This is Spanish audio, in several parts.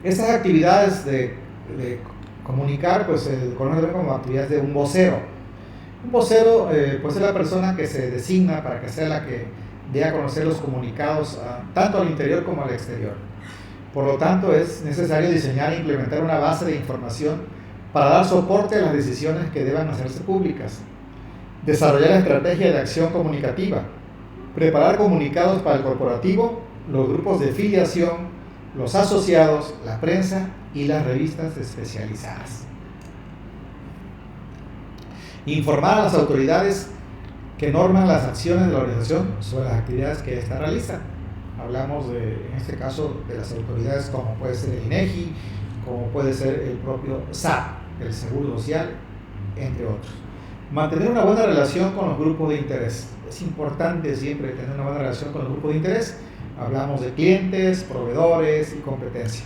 Estas actividades de comunicar, pues se conocen como actividades de un vocero. Un vocero pues es la persona que se designa para que sea la que dé a conocer los comunicados tanto al interior como al exterior. Por lo tanto, es necesario diseñar e implementar una base de información para dar soporte a las decisiones que deban hacerse públicas. Desarrollar estrategia de acción comunicativa. Preparar comunicados para el corporativo, los grupos de filiación, los asociados, la prensa y las revistas especializadas. Informar a las autoridades que norman las acciones de la organización sobre las actividades que ésta realiza. Hablamos en este caso de las autoridades como puede ser el INEGI, como puede ser el propio SAT, el Seguro Social, entre otros. Mantener una buena relación con los grupos de interés. Es importante siempre tener una buena relación con los grupos de interés. Hablamos de clientes, proveedores y competencia.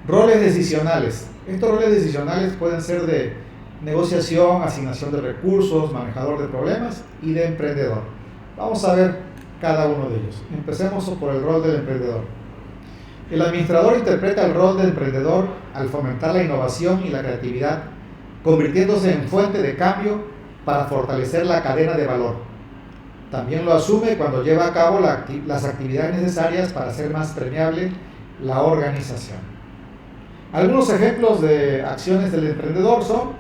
Roles decisionales. Estos roles decisionales pueden ser de negociación, asignación de recursos, manejador de problemas y de emprendedor. Vamos a ver cada uno de ellos. Empecemos por el rol del emprendedor. El administrador interpreta el rol del emprendedor al fomentar la innovación y la creatividad, convirtiéndose en fuente de cambio para fortalecer la cadena de valor. También lo asume cuando lleva a cabo las actividades necesarias para hacer más permeable la organización. Algunos ejemplos de acciones del emprendedor son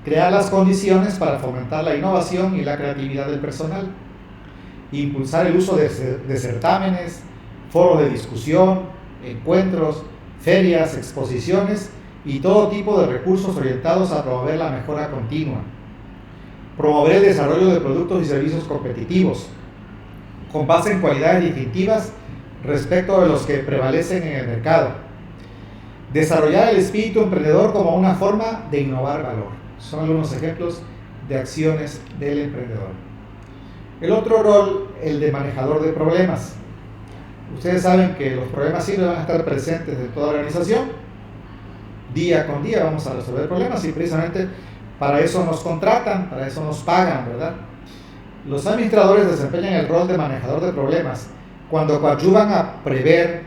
crear las condiciones para fomentar la innovación y la creatividad del personal, impulsar el uso de certámenes, foros de discusión, encuentros, ferias, exposiciones y todo tipo de recursos orientados a promover la mejora continua. Promover el desarrollo de productos y servicios competitivos, con base en cualidades distintivas respecto de los que prevalecen en el mercado. Desarrollar el espíritu emprendedor como una forma de innovar valor. Son algunos ejemplos de acciones del emprendedor. El otro rol, el de manejador de problemas. Ustedes saben que los problemas siempre van a estar presentes en toda organización. Día con día vamos a resolver problemas y precisamente para eso nos contratan, para eso nos pagan, ¿verdad? Los administradores desempeñan el rol de manejador de problemas cuando coadyuvan a prever,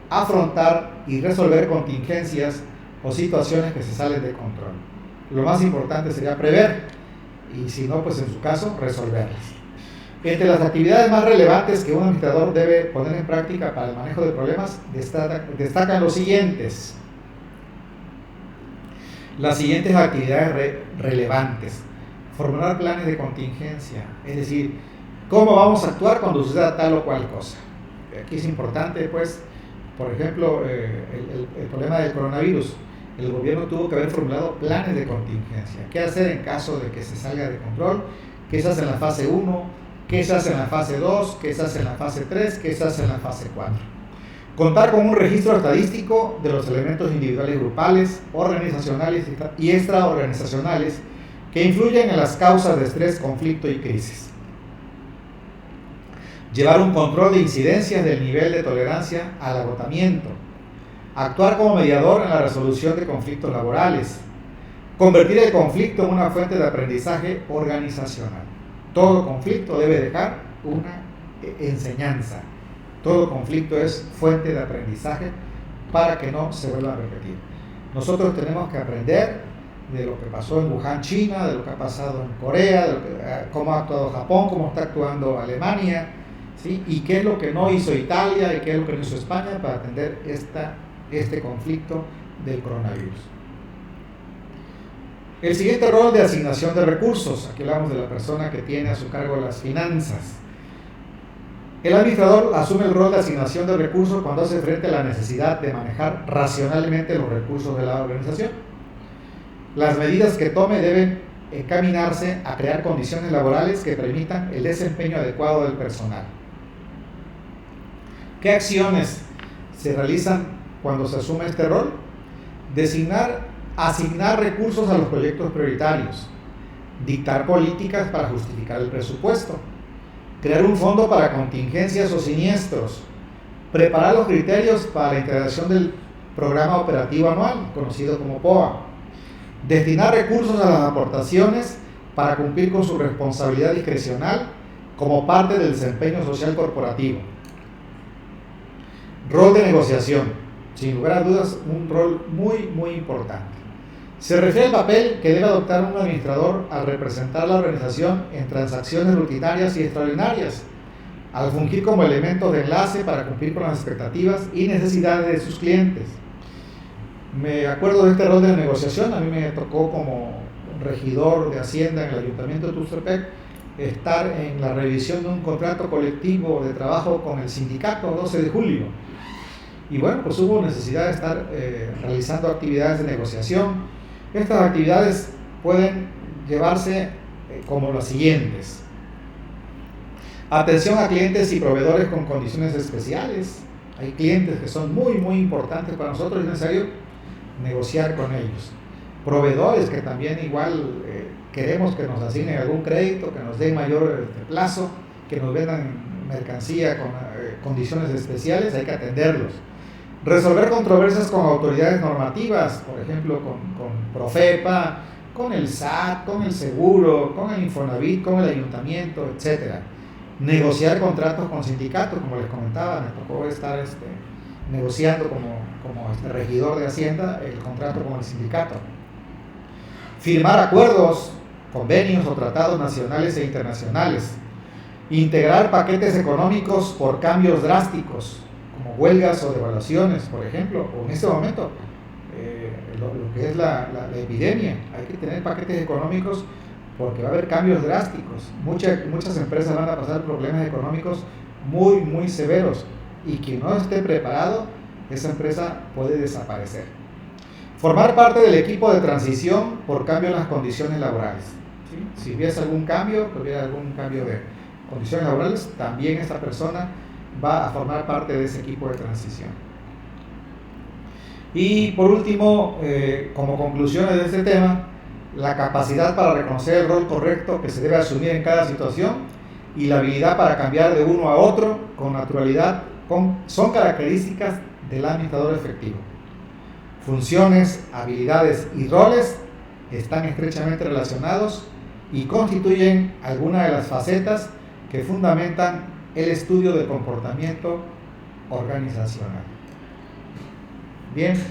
afrontar y resolver contingencias o situaciones que se salen de control. Lo más importante sería prever y si no, pues en su caso, resolverlas. Entre las actividades más relevantes que un administrador debe poner en práctica para el manejo de problemas destacan los siguientes. Las siguientes actividades relevantes. Formular planes de contingencia, es decir, cómo vamos a actuar cuando suceda tal o cual cosa. Aquí es importante, pues, por ejemplo, el problema del coronavirus. El gobierno tuvo que haber formulado planes de contingencia. ¿Qué hacer en caso de que se salga de control? ¿Qué se hace en la fase 1? ¿Qué se hace en la fase 2? ¿Qué se hace en la fase 3? ¿Qué se hace en la fase 4? Contar con un registro estadístico de los elementos individuales y grupales, organizacionales y extraorganizacionales que influyen en las causas de estrés, conflicto y crisis. Llevar un control de incidencias del nivel de tolerancia al agotamiento. Actuar como mediador en la resolución de conflictos laborales. Convertir el conflicto en una fuente de aprendizaje organizacional. Todo conflicto debe dejar una enseñanza. Todo conflicto es fuente de aprendizaje para que no se vuelva a repetir. Nosotros tenemos que aprender de lo que pasó en Wuhan, China, de lo que ha pasado en Corea, cómo ha actuado Japón, cómo está actuando Alemania, ¿sí? Y qué es lo que no hizo Italia y qué es lo que no hizo España para atender este conflicto del coronavirus. El siguiente rol de asignación de recursos. Aquí hablamos de la persona que tiene a su cargo las finanzas. El administrador asume el rol de asignación de recursos cuando hace frente a la necesidad de manejar racionalmente los recursos de la organización. Las medidas que tome deben encaminarse a crear condiciones laborales que permitan el desempeño adecuado del personal. ¿Qué acciones se realizan cuando se asume este rol? Asignar recursos a los proyectos prioritarios, dictar políticas para justificar el presupuesto, crear un fondo para contingencias o siniestros, preparar los criterios para la integración del programa operativo anual, conocido como POA, destinar recursos a las aportaciones para cumplir con su responsabilidad discrecional como parte del desempeño social corporativo. Rol de negociación. sin lugar a dudas, un rol muy importante. Se refiere al papel que debe adoptar un administrador al representar la organización en transacciones rutinarias y extraordinarias, al fungir como elemento de enlace para cumplir con las expectativas y necesidades de sus clientes. Me acuerdo de este rol de negociación. A mí me tocó como regidor de Hacienda en el Ayuntamiento de Tuxtepec estar en la revisión de un contrato colectivo de trabajo con el sindicato 12 de julio. Y bueno, pues hubo necesidad de estar realizando actividades de negociación. Estas actividades pueden llevarse como las siguientes: atención a clientes y proveedores con condiciones especiales. Hay clientes que son muy importantes para nosotros y es necesario negociar con ellos. Proveedores que también igual queremos que nos asignen algún crédito, que nos den mayor plazo, que nos vendan mercancía con condiciones especiales, hay que atenderlos. Resolver controversias con autoridades normativas, por ejemplo con Profepa, con el SAT, con el seguro, con el Infonavit, con el ayuntamiento, etc. Negociar contratos con sindicatos, como les comentaba, me tocó estar negociando como regidor de Hacienda el contrato con el sindicato. Firmar acuerdos, convenios o tratados nacionales e internacionales. Integrar paquetes económicos por cambios drásticos, como huelgas o devaluaciones, por ejemplo, o en este momento, lo que es la epidemia. Hay que tener paquetes económicos porque va a haber cambios drásticos. Muchas empresas van a pasar problemas económicos muy severos y quien no esté preparado, esa empresa puede desaparecer. Formar parte del equipo de transición por cambio en las condiciones laborales. ¿Sí? Si hubiese algún cambio de condiciones laborales, también esta persona va a formar parte de ese equipo de transición. Y por último, como conclusiones de este tema, la capacidad para reconocer el rol correcto que se debe asumir en cada situación y la habilidad para cambiar de uno a otro con naturalidad son características del administrador efectivo. Funciones, habilidades y roles están estrechamente relacionados y constituyen algunas de las facetas que fundamentan el estudio del comportamiento organizacional. Bien.